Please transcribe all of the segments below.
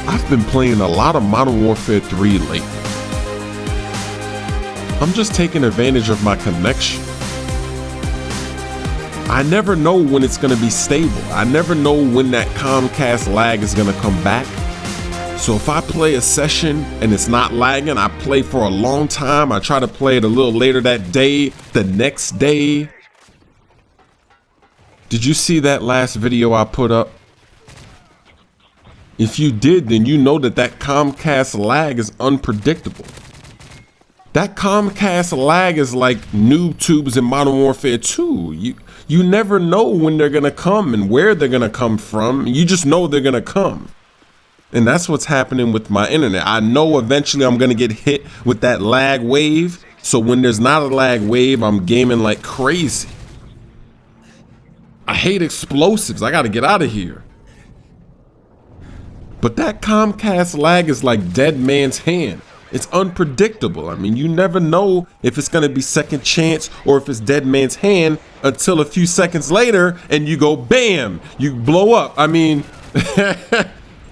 I've been playing a lot of Modern Warfare 3 lately. I'm just taking advantage of my connection. I never know when it's gonna be stable. I never know when that Comcast lag is gonna come back. So if I play a session and it's not lagging, I play for a long time. I try to play it a little later that day, the next day. Did you see that last video I put up? If you did, then you know that Comcast lag is unpredictable. That Comcast lag is like noob tubes in Modern Warfare 2. You never know when they're gonna come and where they're gonna come from. You just know they're gonna come. And that's what's happening with my internet. I know eventually I'm gonna get hit with that lag wave. So when there's not a lag wave, I'm gaming like crazy. I hate explosives. I gotta get out of here. But that Comcast lag is like dead man's hand. It's unpredictable. I mean, you never know if it's gonna be second chance or if it's dead man's hand until a few seconds later and you go bam, you blow up. I mean,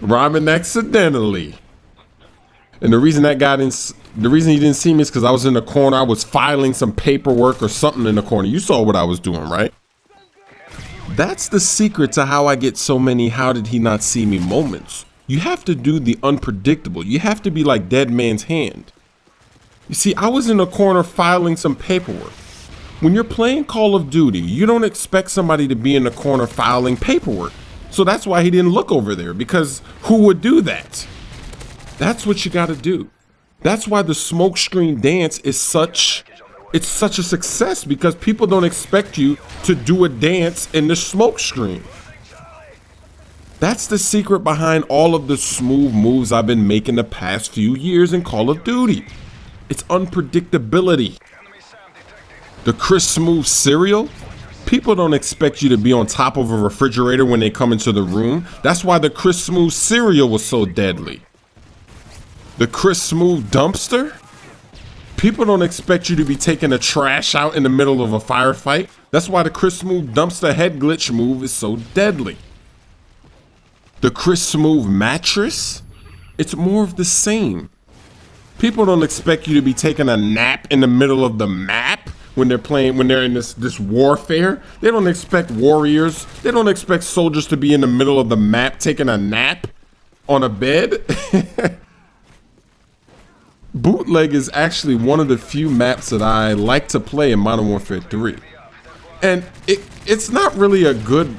rhyming accidentally. And the reason he didn't see me is because I was in the corner. I was filing some paperwork or something in the corner. You saw what I was doing, right? That's the secret to how I get so many how did he not see me moments. You have to do the unpredictable. You have to be like dead man's hand. You see, I was in the corner filing some paperwork. When you're playing Call of Duty, you don't expect somebody to be in the corner filing paperwork. So that's why he didn't look over there, because who would do that? That's what you gotta do. That's why the smoke screen dance is such a success, because people don't expect you to do a dance in the smoke screen. That's the secret behind all of the Smoove moves I've been making the past few years in Call of Duty. It's unpredictability. The Chris Smoove cereal, people don't expect you to be on top of a refrigerator when they come into the room. That's why the Chris Smoove cereal was so deadly. The Chris Smoove dumpster, people don't expect you to be taking the trash out in the middle of a firefight. That's why the Chris Smoove dumpster head glitch move is so deadly. The Chris Smoove mattress, it's more of the same. People don't expect you to be taking a nap in the middle of the map when they're in this warfare. They don't expect warriors. They don't expect soldiers to be in the middle of the map taking a nap on a bed. Bootleg is actually one of the few maps that I like to play in Modern Warfare 3. And it's not really a good,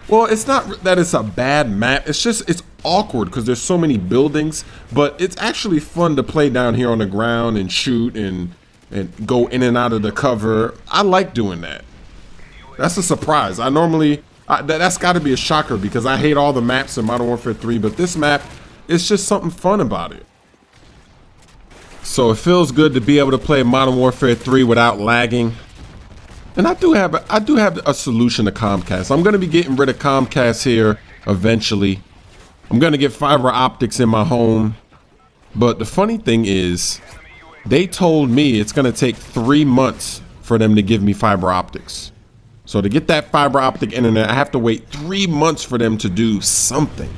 well, it's not that it's a bad map. It's just, it's awkward because there's so many buildings, but it's actually fun to play down here on the ground and shoot and go in and out of the cover. I like doing that. That's a surprise. That's gotta be a shocker because I hate all the maps in Modern Warfare 3, but this map, it's just something fun about it. So it feels good to be able to play Modern Warfare 3 without lagging. And I do have a solution to Comcast. I'm gonna be getting rid of Comcast here eventually. I'm gonna get fiber optics in my home. But the funny thing is, they told me it's gonna take 3 months for them to give me fiber optics. So to get that fiber optic internet, I have to wait 3 months for them to do something.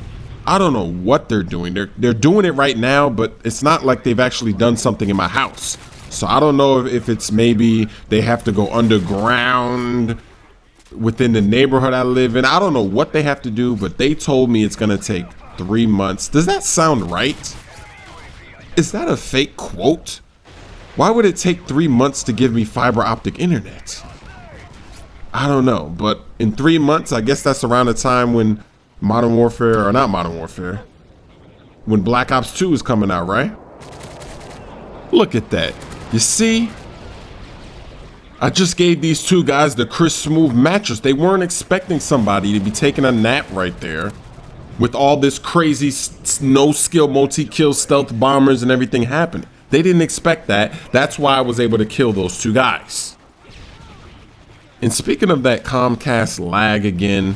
I don't know what they're doing. They're doing it right now, but it's not like they've actually done something in my house. So I don't know if it's maybe they have to go underground within the neighborhood I live in. I don't know what they have to do, but they told me it's gonna take 3 months. Does that sound right? Is that a fake quote? Why would it take 3 months to give me fiber optic internet? I don't know, but in 3 months, I guess that's around the time when Modern Warfare, or not Modern Warfare, when Black Ops 2 is coming out, right? Look at that. You see? I just gave these two guys the Chris Smoove mattress. They weren't expecting somebody to be taking a nap right there with all this crazy no-skill, multi-kill stealth bombers and everything happening. They didn't expect that. That's why I was able to kill those two guys. And speaking of that Comcast lag again,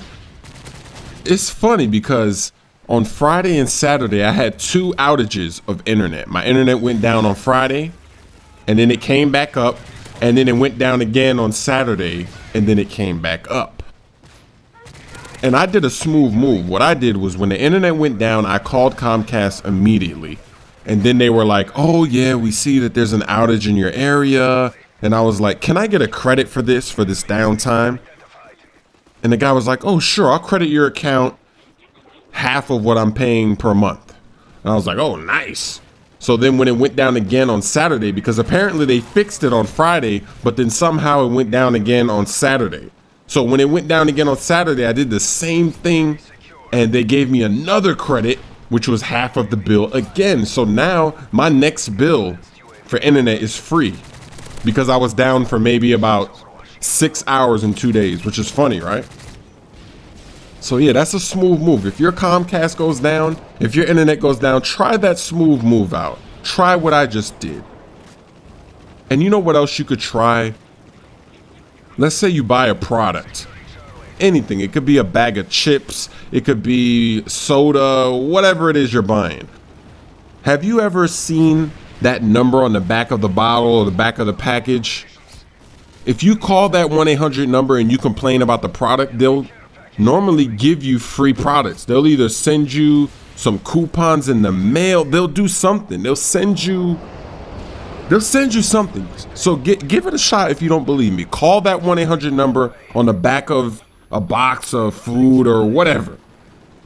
it's funny because on Friday and Saturday, I had 2 outages of internet. My internet went down on Friday, and then it came back up, and then it went down again on Saturday, and then it came back up. And I did a smooth move. What I did was when the internet went down, I called Comcast immediately. And then they were like, oh yeah, we see that there's an outage in your area. And I was like, can I get a credit for this downtime? And the guy was like, oh sure, I'll credit your account half of what I'm paying per month. And I was like, oh nice. So then when it went down again on Saturday, because apparently they fixed it on Friday, but then somehow it went down again on Saturday. So when it went down again on Saturday, I did the same thing and they gave me another credit, which was half of the bill again. So now my next bill for internet is free because I was down for maybe about 6 hours in 2 days, which is funny, right? So yeah, that's a smooth move. If your Comcast goes down, if your internet goes down, try that smooth move out. Try what I just did. And you know what else you could try? Let's say you buy a product, anything. It could be a bag of chips. It could be soda, whatever it is you're buying. Have you ever seen that number on the back of the bottle or the back of the package? If you call that 1-800 number and you complain about the product, they'll normally give you free products. They'll either send you some coupons in the mail. They'll do something. They'll send you something. So give it a shot if you don't believe me. Call that 1-800 number on the back of a box of food or whatever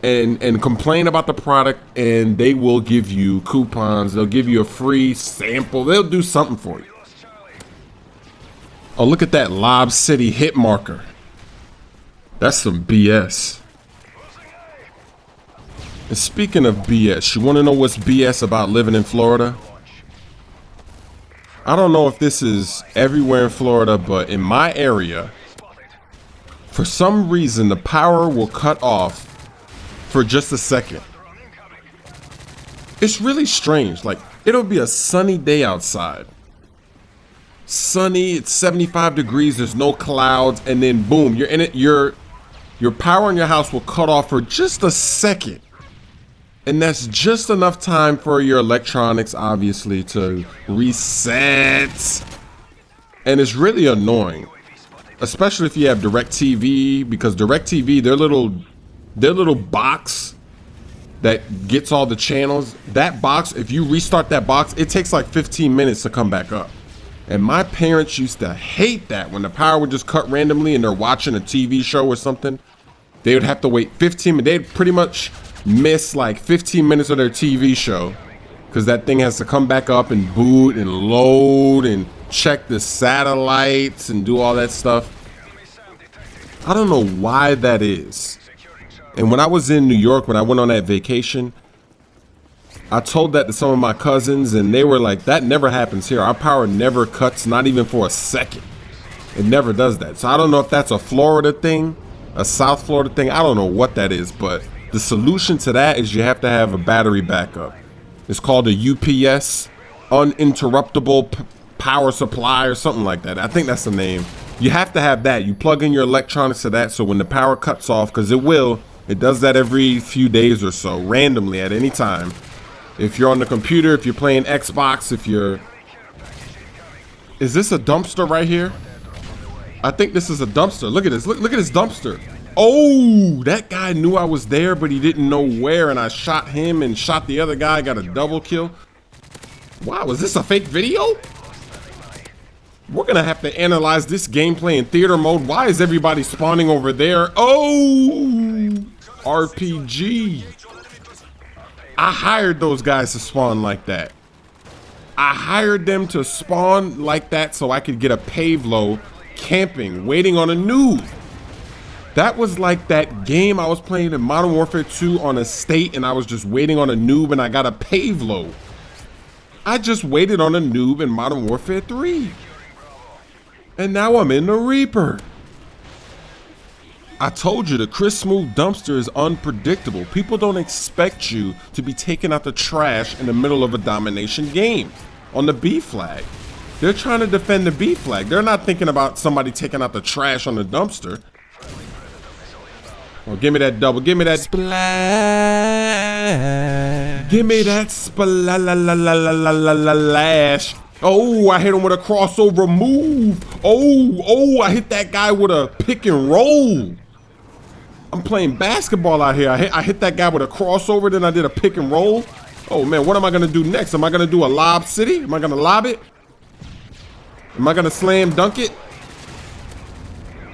and complain about the product, and they will give you coupons. They'll give you a free sample. They'll do something for you. Oh, look at that Lob City hit marker. That's some BS. And speaking of BS, you want to know what's BS about living in Florida? I don't know if this is everywhere in Florida, but in my area, for some reason, the power will cut off for just a second. It's really strange. Like, it'll be a sunny day outside. Sunny, it's 75 degrees, there's no clouds, and then boom, you're in it, your power in your house will cut off for just a second. And that's just enough time for your electronics, obviously, to reset. And it's really annoying, especially if you have DirecTV, because DirecTV, their little box that gets all the channels, that box, if you restart that box, it takes like 15 minutes to come back up. And my parents used to hate that when the power would just cut randomly and they're watching a TV show or something. They would have to wait 15 minutes. They'd pretty much miss like 15 minutes of their TV show because that thing has to come back up and boot and load and check the satellites and do all that stuff. I don't know why that is. And when I was in New York, when I went on that vacation, I told that to some of my cousins and they were like, that never happens here. Our power never cuts, not even for a second. It never does that. So I don't know if that's a Florida thing, a South Florida thing. I don't know what that is, but the solution to that is you have to have a battery backup. It's called a UPS, uninterruptible power supply or something like that. I think that's the name. You have to have that. You plug in your electronics to that so when the power cuts off, because it does that every few days or so, randomly at any time. If you're on the computer, if you're playing Xbox, is this a dumpster right here? I think this is a dumpster. Look at this. Look at this dumpster. Oh, that guy knew I was there, but he didn't know where, and I shot him and shot the other guy, got a double kill. Wow, is this a fake video? We're gonna have to analyze this gameplay in theater mode. Why is everybody spawning over there? Oh, RPG. I hired those guys to spawn like that. I hired them to spawn like that so I could get a Pavlo camping, waiting on a noob. That was like that game I was playing in Modern Warfare 2 on a state and I was just waiting on a noob and I got a Pavlo. I just waited on a noob in Modern Warfare 3. And now I'm in the Reaper. I told you the Chris Smoove dumpster is unpredictable. People don't expect you to be taking out the trash in the middle of a domination game on the B flag. They're trying to defend the B flag. They're not thinking about somebody taking out the trash on the dumpster. Oh, give me that double. Give me that splash. Give me that splash. Oh, I hit him with a crossover move. Oh, I hit that guy with a pick and roll. I'm playing basketball out here. I hit that guy with a crossover, then I did a pick and roll. Oh man, what am I gonna do next? Am I gonna do a lob city? Am I gonna lob it? Am I gonna slam dunk it?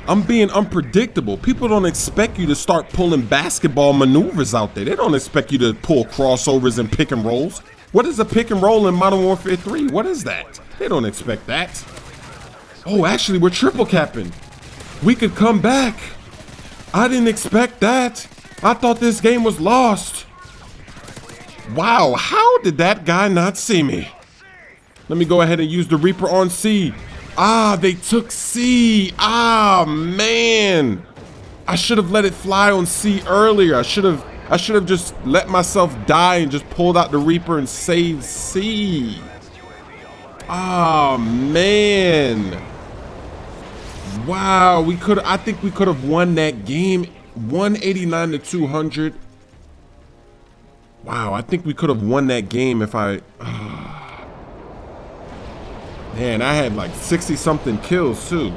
I'm being unpredictable. People don't expect you to start pulling basketball maneuvers out there. They don't expect you to pull crossovers and pick and rolls. What is a pick and roll in Modern Warfare 3? What is that? They don't expect that. Oh, actually, we're triple capping. We could come back. I didn't expect that. I thought this game was lost. Wow, how did that guy not see me? Let me go ahead and use the Reaper on C. Ah, they took C. Ah, man. I should have let it fly on C earlier. I should have just let myself die and just pulled out the Reaper and saved C. Ah, man. Wow, I think we could have won that game 189 to 200. Wow, I think we could have won that game if I man, I had like 60 something kills too.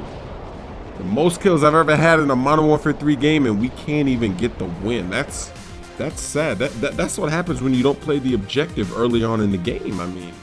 The most kills I've ever had in a Modern Warfare 3 game, and we can't even get the win. That's sad. That's what happens when you don't play the objective early on in the game. I mean,